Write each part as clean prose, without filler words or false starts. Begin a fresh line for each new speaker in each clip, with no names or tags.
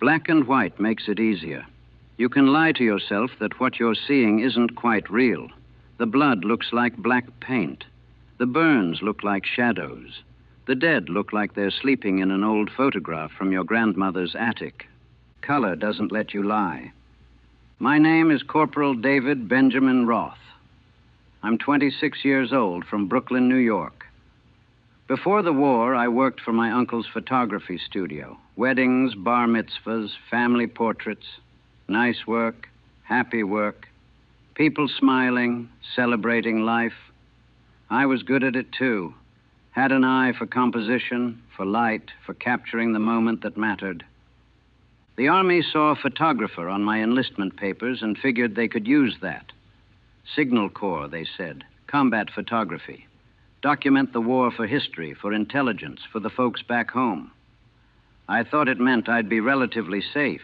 Black and white makes it easier. You can lie to yourself that what you're seeing isn't quite real. The blood looks like black paint. The burns look like shadows. The dead look like they're sleeping in an old photograph from your grandmother's attic. Color doesn't let you lie. My name is Corporal David Benjamin Roth. I'm 26 years old from Brooklyn, New York. Before the war, I worked for my uncle's photography studio. Weddings, bar mitzvahs, family portraits. Nice work, happy work. People smiling, celebrating life. I was good at it too. Had an eye for composition, for light, for capturing the moment that mattered. The Army saw a photographer on my enlistment papers and figured they could use that. Signal Corps, they said. Combat photography. Document the war for history, for intelligence, for the folks back home. I thought it meant I'd be relatively safe.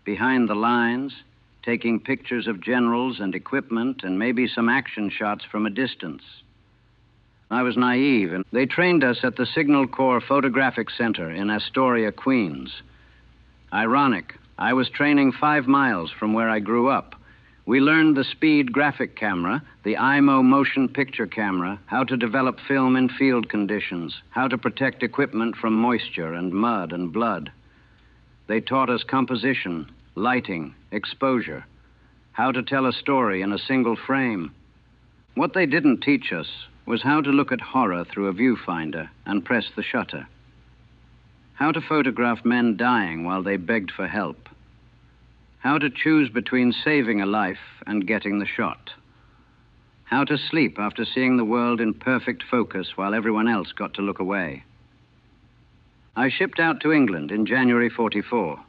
Behind the lines, taking pictures of generals and equipment and maybe some action shots from a distance. I was naive, and they trained us at the Signal Corps Photographic Center in Astoria, Queens. Ironic, I was training 5 miles from where I grew up. We learned the speed graphic camera, the IMO motion picture camera, how to develop film in field conditions, how to protect equipment from moisture and mud and blood. They taught us composition, lighting, exposure, how to tell a story in a single frame. What they didn't teach us was how to look at horror through a viewfinder and press the shutter. How to photograph men dying while they begged for help. How to choose between saving a life and getting the shot. How to sleep after seeing the world in perfect focus while everyone else got to look away. I shipped out to England in January 44.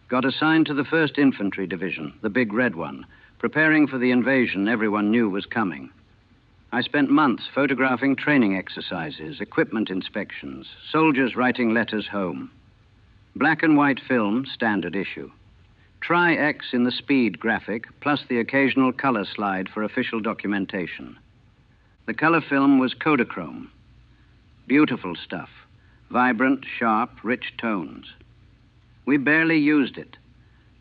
Got assigned to the 1st Infantry Division, the big red one, preparing for the invasion everyone knew was coming. I spent months photographing training exercises, equipment inspections, soldiers writing letters home. Black and white film, standard issue. Tri-X in the speed graphic, plus the occasional color slide for official documentation. The color film was Kodachrome. Beautiful stuff. Vibrant, sharp, rich tones. We barely used it.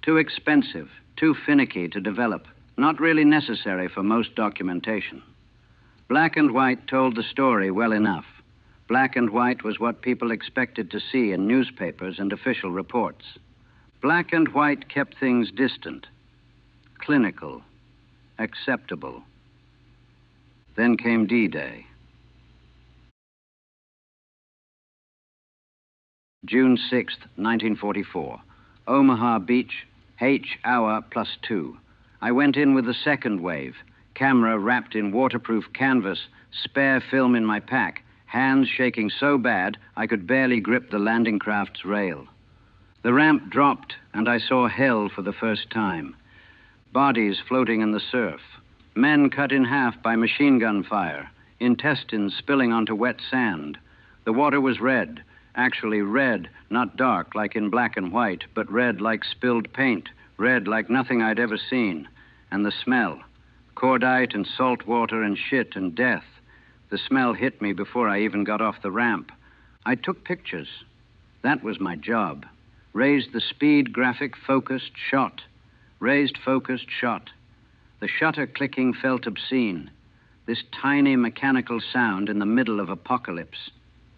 Too expensive, too finicky to develop, not really necessary for most documentation. Black and white told the story well enough. Black and white was what people expected to see in newspapers and official reports. Black and white kept things distant, clinical, acceptable. Then came D-Day. June 6th, 1944. Omaha Beach, H hour +2. I went in with the second wave. Camera wrapped in waterproof canvas, spare film in my pack, hands shaking so bad I could barely grip the landing craft's rail. The ramp dropped, and I saw hell for the first time. Bodies floating in the surf, men cut in half by machine gun fire, intestines spilling onto wet sand. The water was red, actually red, not dark like in black and white, but red like spilled paint, red like nothing I'd ever seen. And the smell, cordite and salt water and shit and death. The smell hit me before I even got off the ramp. I took pictures. That was my job. Raised the speed graphic, focused, shot. Raised, focused, shot. The shutter clicking felt obscene. This tiny mechanical sound in the middle of apocalypse.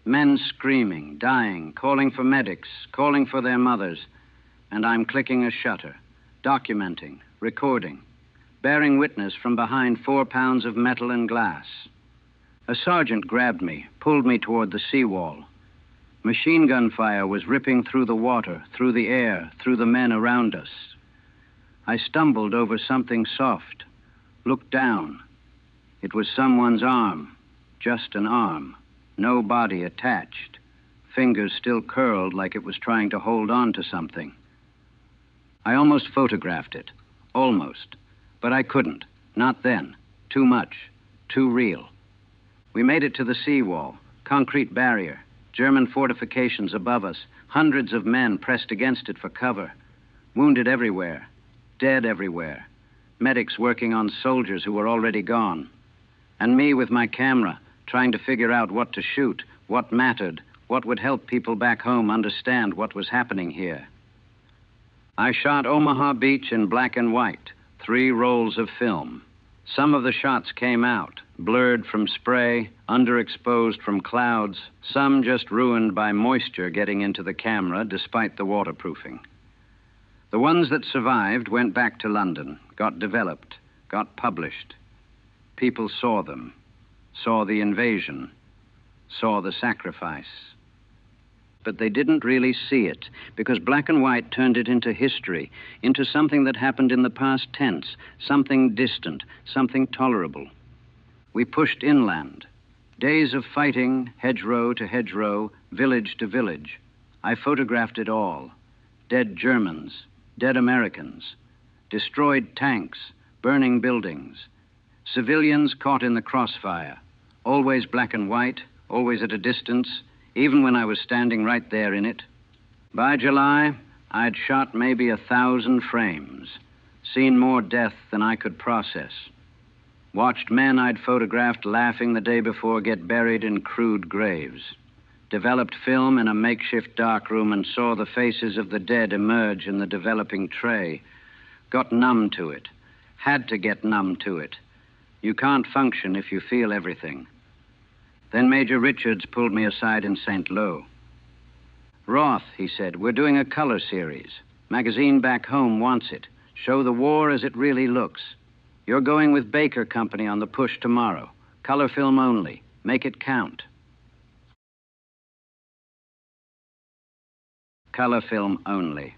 Men screaming, dying, calling for medics, calling for their mothers. And I'm clicking a shutter, documenting, recording, bearing witness from behind 4 pounds of metal and glass. A sergeant grabbed me, pulled me toward the seawall. Machine gun fire was ripping through the water, through the air, through the men around us. I stumbled over something soft, looked down. It was someone's arm, just an arm, no body attached, fingers still curled like it was trying to hold on to something. I almost photographed it, almost, but I couldn't, not then, too much, too real. We made it to the seawall, concrete barrier, German fortifications above us, hundreds of men pressed against it for cover, wounded everywhere, dead everywhere, medics working on soldiers who were already gone, and me with my camera, trying to figure out what to shoot, what mattered, what would help people back home understand what was happening here. I shot Omaha Beach in black and white, 3 rolls of film. Some of the shots came out, blurred from spray, underexposed from clouds, some just ruined by moisture getting into the camera despite the waterproofing. The ones that survived went back to London, got developed, got published. People saw them, saw the invasion, saw the sacrifice. But they didn't really see it, because black and white turned it into history, into something that happened in the past tense, something distant, something tolerable. We pushed inland. Days of fighting, hedgerow to hedgerow, village to village. I photographed it all. Dead Germans, dead Americans, destroyed tanks, burning buildings, civilians caught in the crossfire, always black and white, always at a distance, even when I was standing right there in it. By July, I'd shot maybe 1,000 frames, seen more death than I could process, watched men I'd photographed laughing the day before get buried in crude graves, developed film in a makeshift darkroom and saw the faces of the dead emerge in the developing tray, got numb to it, had to get numb to it. You can't function if you feel everything. Then Major Richards pulled me aside in St. Lo. Roth, he said, we're doing a color series. Magazine back home wants it. Show the war as it really looks. You're going with Baker Company on the push tomorrow. Color film only. Make it count. Color film only.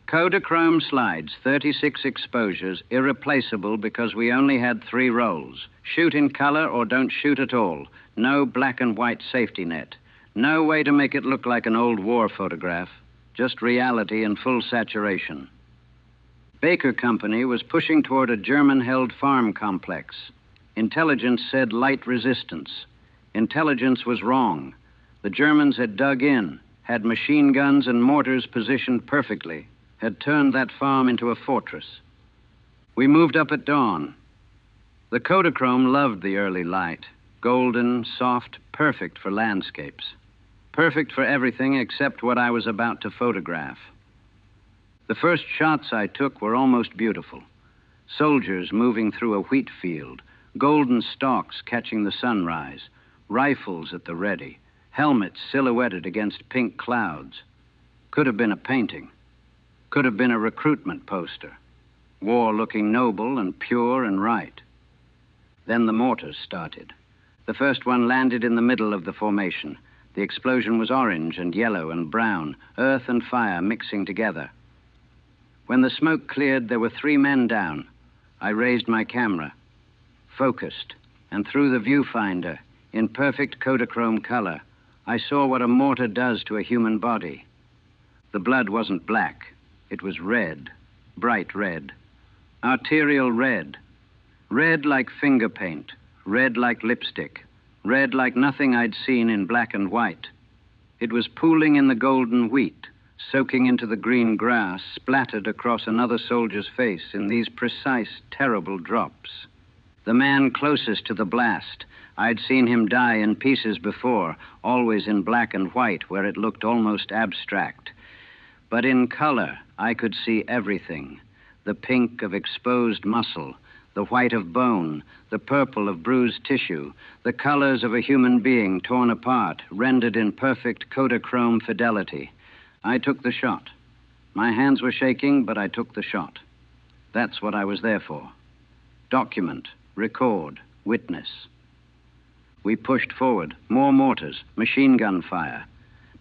Kodachrome slides, 36 exposures, irreplaceable because we only had 3 rolls. Shoot in color or don't shoot at all. No black and white safety net. No way to make it look like an old war photograph. Just reality in full saturation. Baker Company was pushing toward a German-held farm complex. Intelligence said light resistance. Intelligence was wrong. The Germans had dug in, had machine guns and mortars positioned perfectly, had turned that farm into a fortress. We moved up at dawn. The Kodachrome loved the early light. Golden, soft, perfect for landscapes. Perfect for everything except what I was about to photograph. The first shots I took were almost beautiful. Soldiers moving through a wheat field, golden stalks catching the sunrise, rifles at the ready, helmets silhouetted against pink clouds. Could have been a painting. Could have been a recruitment poster. War looking noble and pure and right. Then the mortars started. The first one landed in the middle of the formation. The explosion was orange and yellow and brown, earth and fire mixing together. When the smoke cleared, there were 3 men down. I raised my camera, focused, and through the viewfinder, in perfect Kodachrome color, I saw what a mortar does to a human body. The blood wasn't black. It was red, bright red, arterial red, red like finger paint, red like lipstick, red like nothing I'd seen in black and white. It was pooling in the golden wheat, soaking into the green grass, splattered across another soldier's face in these precise, terrible drops. The man closest to the blast, I'd seen him die in pieces before, always in black and white, where it looked almost abstract. But in color, I could see everything. The pink of exposed muscle, the white of bone, the purple of bruised tissue, the colors of a human being torn apart, rendered in perfect Kodachrome fidelity. I took the shot. My hands were shaking, but I took the shot. That's what I was there for. Document, record, witness. We pushed forward, more mortars, machine gun fire.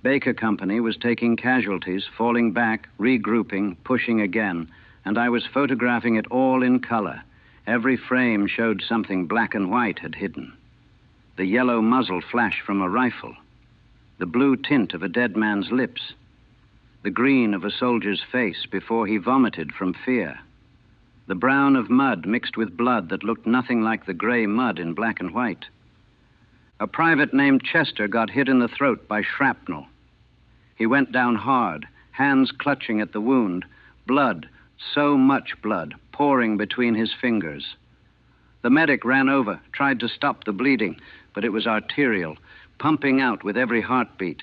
Baker Company was taking casualties, falling back, regrouping, pushing again, and I was photographing it all in color. Every frame showed something black and white had hidden. The yellow muzzle flash from a rifle, the blue tint of a dead man's lips, the green of a soldier's face before he vomited from fear, the brown of mud mixed with blood that looked nothing like the gray mud in black and white. A private named Chester got hit in the throat by shrapnel. He went down hard, hands clutching at the wound, blood, so much blood, pouring between his fingers. The medic ran over, tried to stop the bleeding, but it was arterial, pumping out with every heartbeat.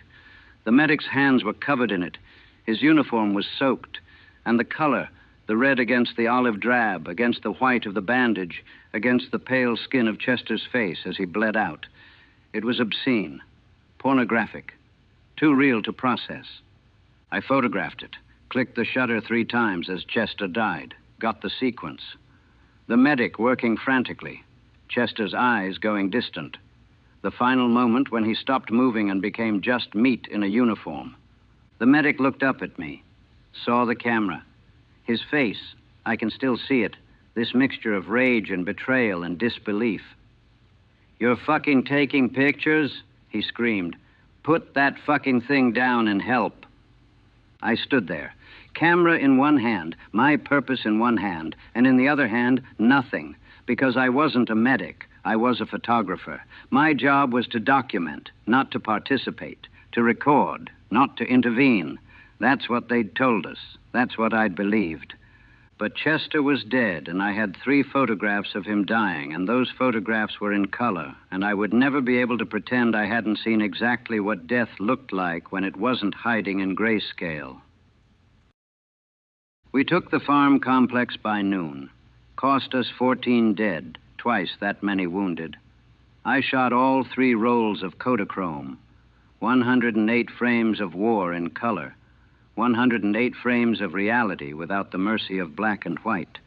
The medic's hands were covered in it. His uniform was soaked, And the color, the red against the olive drab, against the white of the bandage, against the pale skin of Chester's face as he bled out. It was obscene, pornographic, too real to process. I photographed it, clicked the shutter 3 times as Chester died, got the sequence. The medic working frantically, Chester's eyes going distant. The final moment when he stopped moving and became just meat in a uniform. The medic looked up at me, saw the camera. His face, I can still see it, this mixture of rage and betrayal and disbelief. "You're fucking taking pictures?" he screamed. "Put that fucking thing down and help." I stood there, camera in one hand, my purpose in one hand, and in the other hand, nothing, because I wasn't a medic. I was a photographer. My job was to document, not to participate, to record, not to intervene. That's what they'd told us. That's what I'd believed. But Chester was dead, and I had 3 photographs of him dying, and those photographs were in color, and I would never be able to pretend I hadn't seen exactly what death looked like when it wasn't hiding in grayscale. We took the farm complex by noon. Cost us 14 dead, twice that many wounded. I shot all 3 rolls of Kodachrome, 108 frames of war in color, 108 frames of reality without the mercy of black and white.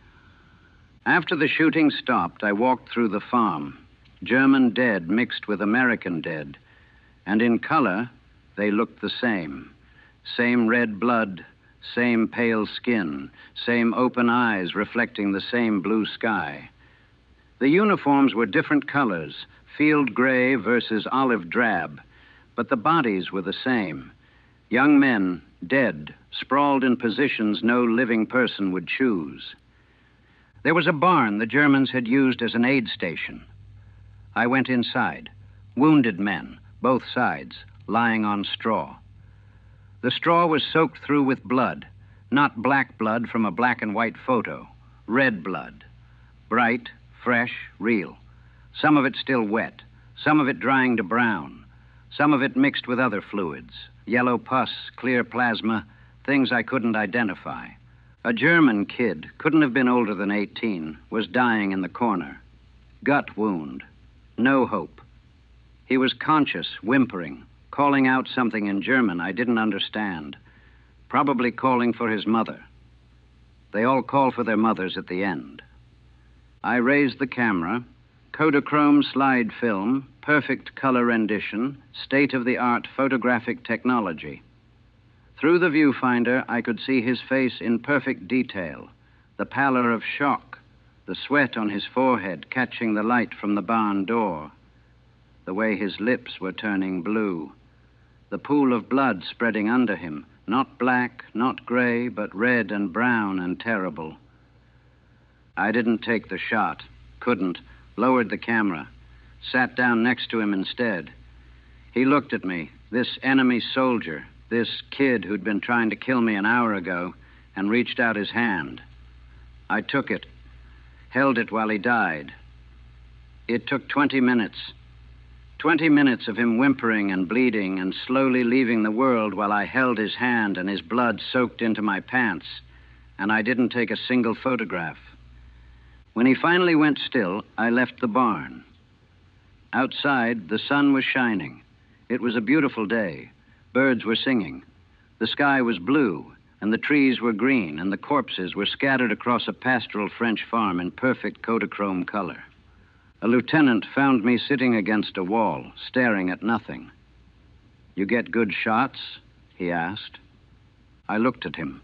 After the shooting stopped, I walked through the farm, German dead mixed with American dead, and in color, they looked the same. Same red blood, same pale skin, same open eyes reflecting the same blue sky. The uniforms were different colors, field gray versus olive drab, but the bodies were the same. Young men, dead, sprawled in positions no living person would choose. There was a barn the Germans had used as an aid station. I went inside. Wounded men, both sides, lying on straw. The straw was soaked through with blood, not black blood from a black and white photo, red blood. Bright, fresh, real. Some of it still wet, some of it drying to brown, some of it mixed with other fluids, yellow pus, clear plasma, things I couldn't identify. A German kid, couldn't have been older than 18, was dying in the corner. Gut wound. No hope. He was conscious, whimpering, calling out something in German I didn't understand, probably calling for his mother. They all call for their mothers at the end. I raised the camera, Kodachrome slide film, perfect color rendition, state-of-the-art photographic technology. Through the viewfinder, I could see his face in perfect detail, the pallor of shock, the sweat on his forehead catching the light from the barn door, the way his lips were turning blue, the pool of blood spreading under him, not black, not gray, but red and brown and terrible. I didn't take the shot, couldn't, lowered the camera, sat down next to him instead. He looked at me, this enemy soldier, this kid who'd been trying to kill me an hour ago, and reached out his hand. I took it, held it while he died. It took 20 minutes. 20 minutes of him whimpering and bleeding and slowly leaving the world while I held his hand and his blood soaked into my pants, and I didn't take a single photograph. When he finally went still, I left the barn. Outside, the sun was shining. It was a beautiful day. Birds were singing. The sky was blue, and the trees were green, and the corpses were scattered across a pastoral French farm in perfect Kodachrome color. A lieutenant found me sitting against a wall, staring at nothing. "You get good shots?" he asked. I looked at him,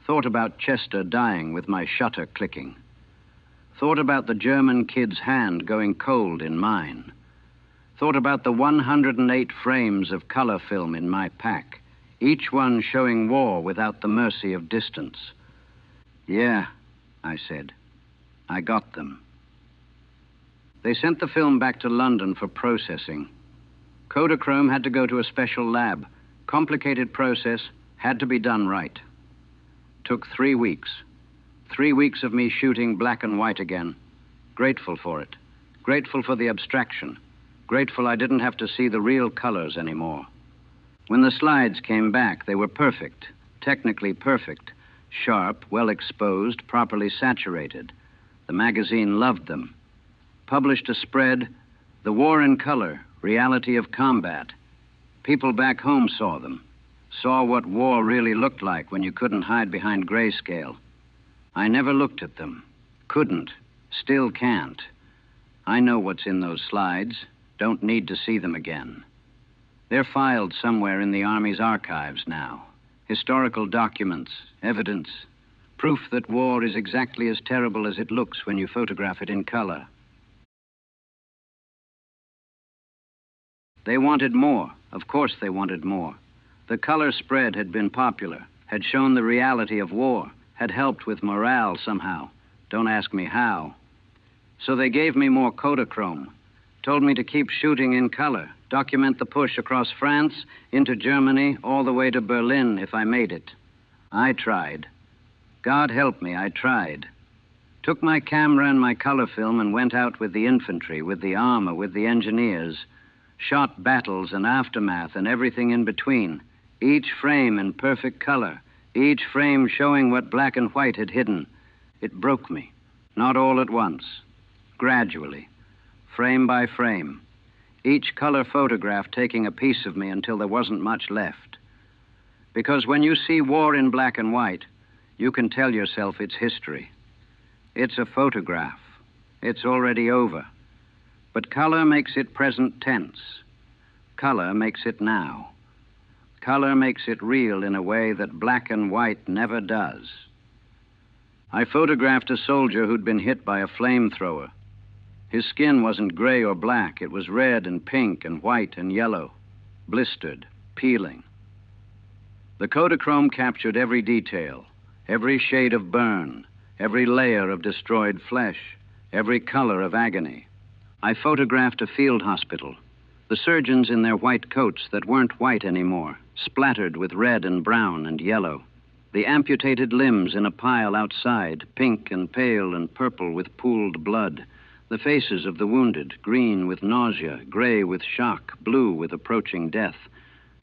thought about Chester dying with my shutter clicking, thought about the German kid's hand going cold in mine, thought about the 108 frames of color film in my pack, each one showing war without the mercy of distance. "Yeah," I said, "I got them." They sent the film back to London for processing. Kodachrome had to go to a special lab. Complicated process, had to be done right. Took 3 weeks. 3 weeks of me shooting black and white again. Grateful for it. Grateful for the abstraction. Grateful I didn't have to see the real colors anymore. When the slides came back, they were perfect, technically perfect, Sharp, well exposed, properly saturated. The magazine loved them. Published a spread, "The War in Color, Reality of Combat." People back home saw them, saw what war really looked like when you couldn't hide behind grayscale. I never looked at them. Couldn't. Still can't. I know what's in those slides. Don't need to see them again. They're filed somewhere in the Army's archives now. Historical documents, evidence, proof that war is exactly as terrible as it looks when you photograph it in color. They wanted more. Of course they wanted more. The color spread had been popular, had shown the reality of war, had helped with morale somehow. Don't ask me how. So they gave me more Kodachrome, told me to keep shooting in color, document the push across France, into Germany, all the way to Berlin if I made it. I tried. God help me, I tried. Took my camera and my color film and went out with the infantry, with the armor, with the engineers. Shot battles and aftermath and everything in between. Each frame in perfect color. Each frame showing what black and white had hidden. It broke me. Not all at once. Gradually. Frame by frame. Each color photograph taking a piece of me until there wasn't much left. Because when you see war in black and white, you can tell yourself it's history. It's a photograph. It's already over. But color makes it present tense. Color makes it now. Color makes it real in a way that black and white never does. I photographed a soldier who'd been hit by a flamethrower. His skin wasn't gray or black. It was red and pink and white and yellow, blistered, peeling. The Kodachrome captured every detail, every shade of burn, every layer of destroyed flesh, every color of agony. I photographed a field hospital. The surgeons in their white coats that weren't white anymore, splattered with red and brown and yellow. The amputated limbs in a pile outside, pink and pale and purple with pooled blood. The faces of the wounded, green with nausea, gray with shock, blue with approaching death.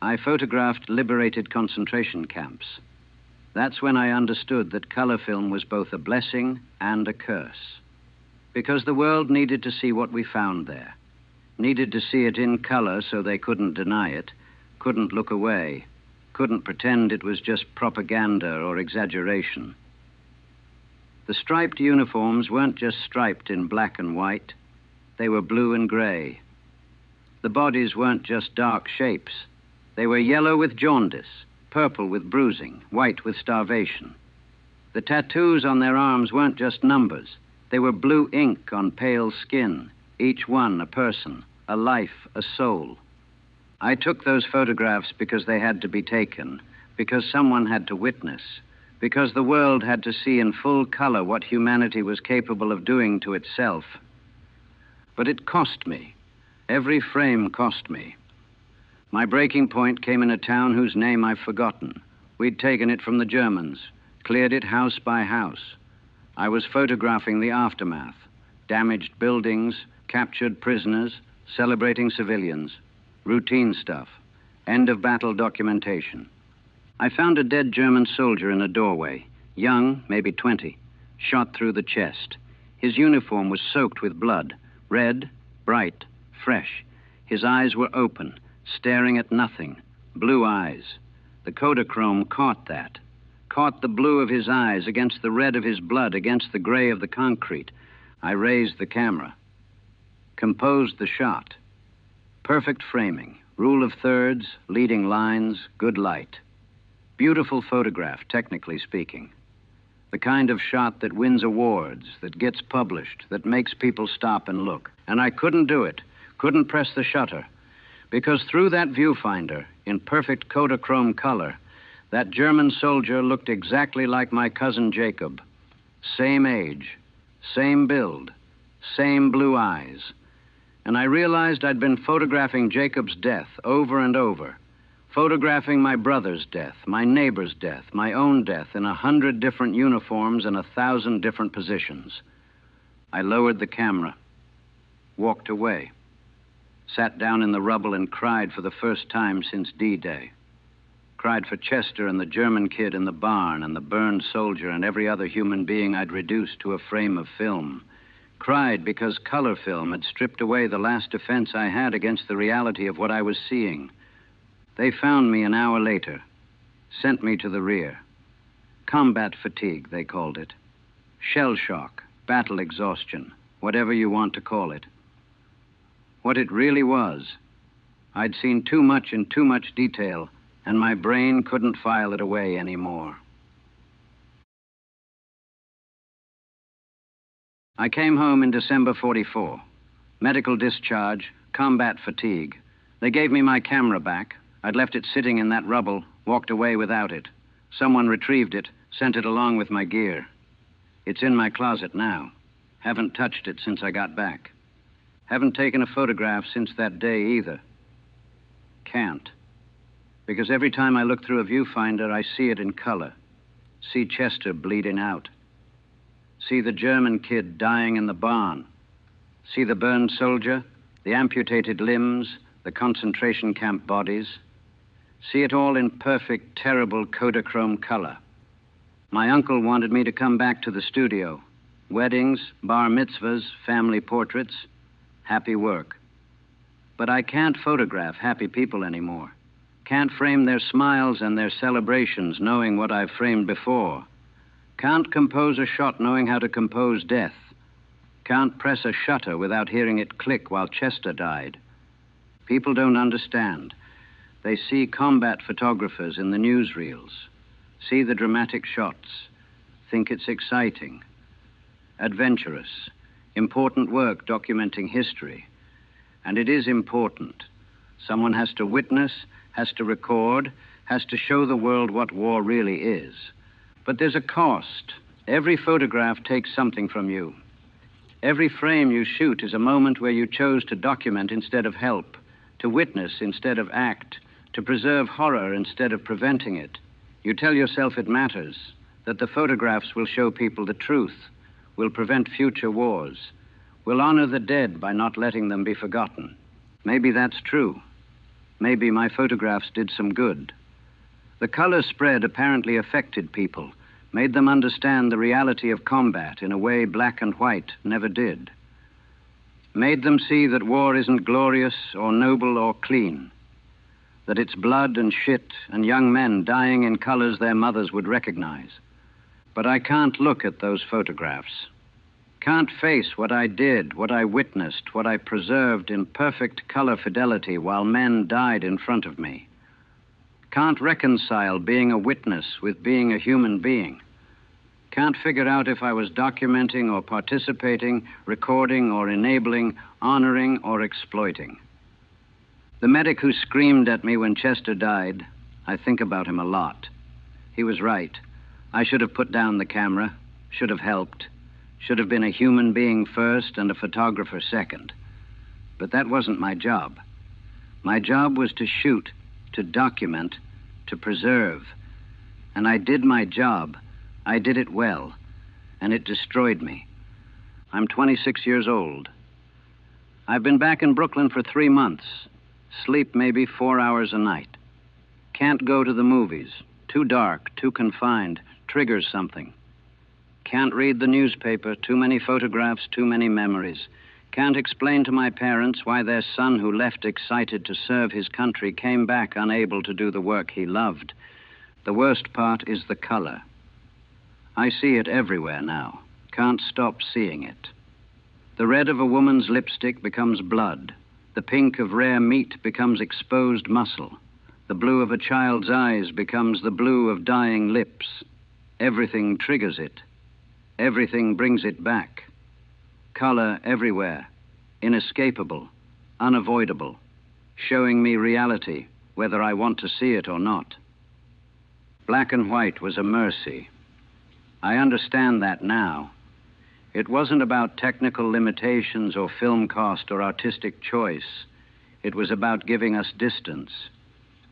I photographed liberated concentration camps. That's when I understood that color film was both a blessing and a curse. Because the world needed to see what we found there. Needed to see it in color so they couldn't deny it, couldn't look away, couldn't pretend it was just propaganda or exaggeration. The striped uniforms weren't just striped in black and white. They were blue and gray. The bodies weren't just dark shapes. They were yellow with jaundice, purple with bruising, white with starvation. The tattoos on their arms weren't just numbers. They were blue ink on pale skin, each one a person, a life, a soul. I took those photographs because they had to be taken, because someone had to witness, because the world had to see in full color what humanity was capable of doing to itself. But it cost me. Every frame cost me. My breaking point came in a town whose name I've forgotten. We'd taken it from the Germans, cleared it house by house. I was photographing the aftermath, damaged buildings, captured prisoners, celebrating civilians, routine stuff, end-of-battle documentation. I found a dead German soldier in a doorway, young, maybe 20, shot through the chest. His uniform was soaked with blood, red, bright, fresh. His eyes were open, staring at nothing, blue eyes. The Kodachrome caught that. Caught the blue of his eyes against the red of his blood, against the gray of the concrete. I raised the camera. Composed the shot. Perfect framing, rule of thirds, leading lines, good light. Beautiful photograph, technically speaking. The kind of shot that wins awards, that gets published, that makes people stop and look. And I couldn't do it, couldn't press the shutter, because through that viewfinder, in perfect Kodachrome color, that German soldier looked exactly like my cousin Jacob. Same age, same build, same blue eyes. And I realized I'd been photographing Jacob's death over and over, photographing my brother's death, my neighbor's death, my own death in 100 different uniforms and 1,000 different positions. I lowered the camera, walked away, sat down in the rubble and cried for the first time since D-Day. Cried for Chester and the German kid in the barn and the burned soldier and every other human being I'd reduced to a frame of film. Cried because color film had stripped away the last defense I had against the reality of what I was seeing. They found me an hour later, sent me to the rear. Combat fatigue, they called it. Shell shock, battle exhaustion, whatever you want to call it. What it really was, I'd seen too much in too much detail, and my brain couldn't file it away anymore. I came home in December 44. Medical discharge, combat fatigue. They gave me my camera back. I'd left it sitting in that rubble, walked away without it. Someone retrieved it, sent it along with my gear. It's in my closet now. Haven't touched it since I got back. Haven't taken a photograph since that day either. Can't. Because every time I look through a viewfinder, I see it in color. See Chester bleeding out. See the German kid dying in the barn. See the burned soldier, the amputated limbs, the concentration camp bodies. See it all in perfect, terrible Kodachrome color. My uncle wanted me to come back to the studio. Weddings, bar mitzvahs, family portraits, happy work. But I can't photograph happy people anymore. Can't frame their smiles and their celebrations knowing what I've framed before. Can't compose a shot knowing how to compose death. Can't press a shutter without hearing it click while Chester died. People don't understand. They see combat photographers in the newsreels, see the dramatic shots, think it's exciting, adventurous, important work documenting history. And it is important. Someone has to witness, has to record, has to show the world what war really is. But there's a cost. Every photograph takes something from you. Every frame you shoot is a moment where you chose to document instead of help, to witness instead of act, to preserve horror instead of preventing it. You tell yourself it matters, that the photographs will show people the truth, will prevent future wars, will honor the dead by not letting them be forgotten. Maybe that's true. Maybe my photographs did some good. The color spread apparently affected people, made them understand the reality of combat in a way black and white never did. Made them see that war isn't glorious or noble or clean, that it's blood and shit and young men dying in colors their mothers would recognize. But I can't look at those photographs. Can't face what I did, what I witnessed, what I preserved in perfect color fidelity while men died in front of me. Can't reconcile being a witness with being a human being. Can't figure out if I was documenting or participating, recording or enabling, honoring or exploiting. The medic who screamed at me when Chester died, I think about him a lot. He was right. I should have put down the camera, should have helped, should have been a human being first and a photographer second. But that wasn't my job. My job was to shoot, to document, to preserve. And I did my job. I did it well. And it destroyed me. I'm 26 years old. I've been back in Brooklyn for 3 months. Sleep maybe 4 hours a night. Can't go to the movies. Too dark, too confined. Triggers something. Can't read the newspaper. Too many photographs, too many memories. Can't explain to my parents why their son who left excited to serve his country came back unable to do the work he loved. The worst part is the color. I see it everywhere now. Can't stop seeing it. The red of a woman's lipstick becomes blood. The pink of rare meat becomes exposed muscle. The blue of a child's eyes becomes the blue of dying lips. Everything triggers it. Everything brings it back. Color everywhere, inescapable, unavoidable, showing me reality, whether I want to see it or not. Black and white was a mercy. I understand that now. It wasn't about technical limitations or film cost or artistic choice. It was about giving us distance,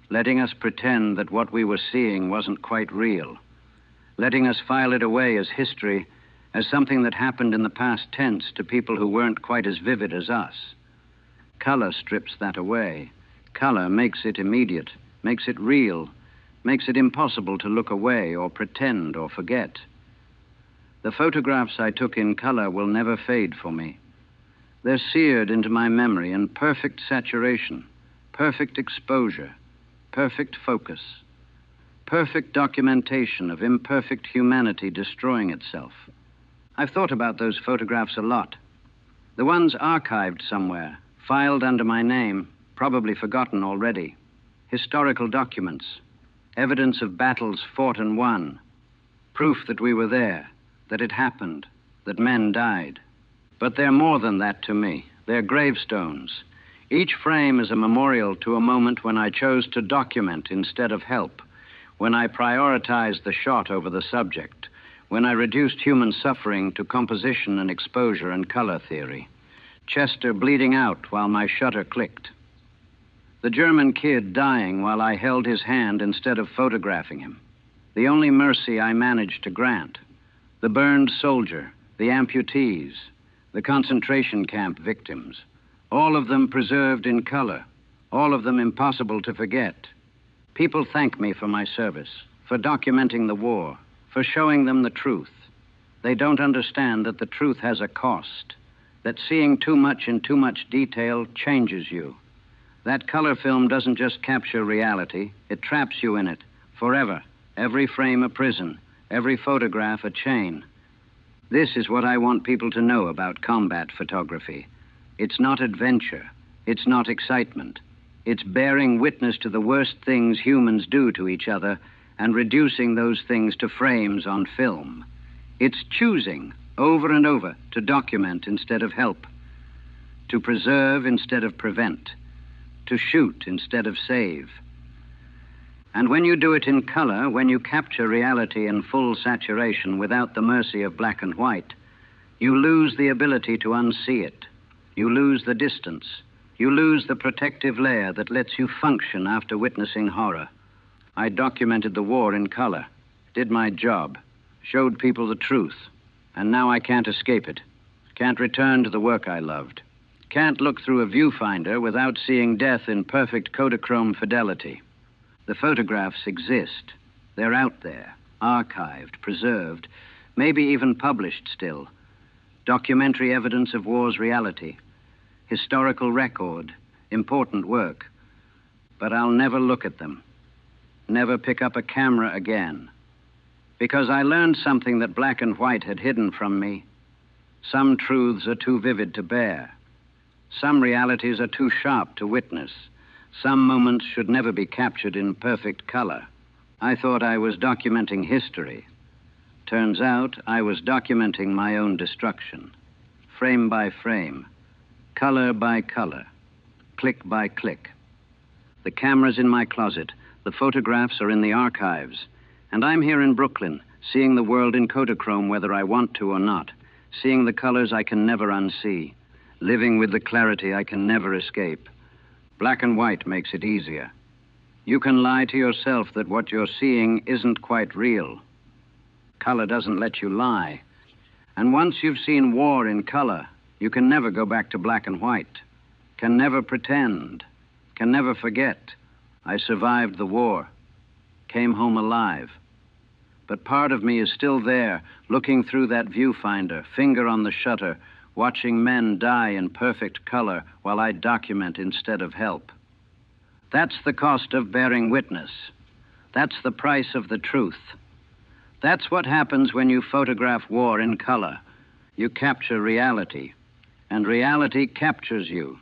letting us pretend that what we were seeing wasn't quite real, letting us file it away as history, as something that happened in the past tense to people who weren't quite as vivid as us. Color strips that away. Color makes it immediate, makes it real, makes it impossible to look away or pretend or forget. The photographs I took in color will never fade for me. They're seared into my memory in perfect saturation, perfect exposure, perfect focus, perfect documentation of imperfect humanity destroying itself. I've thought about those photographs a lot. The ones archived somewhere, filed under my name, probably forgotten already. Historical documents, evidence of battles fought and won, proof that we were there, that it happened, that men died. But they're more than that to me. They're gravestones. Each frame is a memorial to a moment when I chose to document instead of help, when I prioritized the shot over the subject, when I reduced human suffering to composition and exposure and color theory. Chester bleeding out while my shutter clicked. The German kid dying while I held his hand instead of photographing him. The only mercy I managed to grant. The burned soldier, the amputees, the concentration camp victims. All of them preserved in color. All of them impossible to forget. People thank me for my service, for documenting the war, for showing them the truth. They don't understand that the truth has a cost, that seeing too much in too much detail changes you. That color film doesn't just capture reality, it traps you in it, forever. Every frame a prison, every photograph a chain. This is what I want people to know about combat photography. It's not adventure, it's not excitement. It's bearing witness to the worst things humans do to each other and reducing those things to frames on film. It's choosing, over and over, to document instead of help, to preserve instead of prevent, to shoot instead of save. And when you do it in color, when you capture reality in full saturation without the mercy of black and white, you lose the ability to unsee it. You lose the distance. You lose the protective layer that lets you function after witnessing horror. I documented the war in color, did my job, showed people the truth, and now I can't escape it. Can't return to the work I loved. Can't look through a viewfinder without seeing death in perfect Kodachrome fidelity. The photographs exist. They're out there, archived, preserved, maybe even published still. Documentary evidence of war's reality. Historical record, important work. But I'll never look at them. Never pick up a camera again. Because I learned something that black and white had hidden from me. Some truths are too vivid to bear. Some realities are too sharp to witness. Some moments should never be captured in perfect color. I thought I was documenting history. Turns out I was documenting my own destruction. Frame by frame. Color by color. Click by click. The camera's in my closet. The photographs are in the archives. And I'm here in Brooklyn, seeing the world in Kodachrome whether I want to or not. Seeing the colors I can never unsee. Living with the clarity I can never escape. Black and white makes it easier. You can lie to yourself that what you're seeing isn't quite real. Color doesn't let you lie. And once you've seen war in color, you can never go back to black and white. Can never pretend. Can never forget. I survived the war. Came home alive. But part of me is still there, looking through that viewfinder, finger on the shutter, watching men die in perfect color while I document instead of help. That's the cost of bearing witness. That's the price of the truth. That's what happens when you photograph war in color. You capture reality, and reality captures you.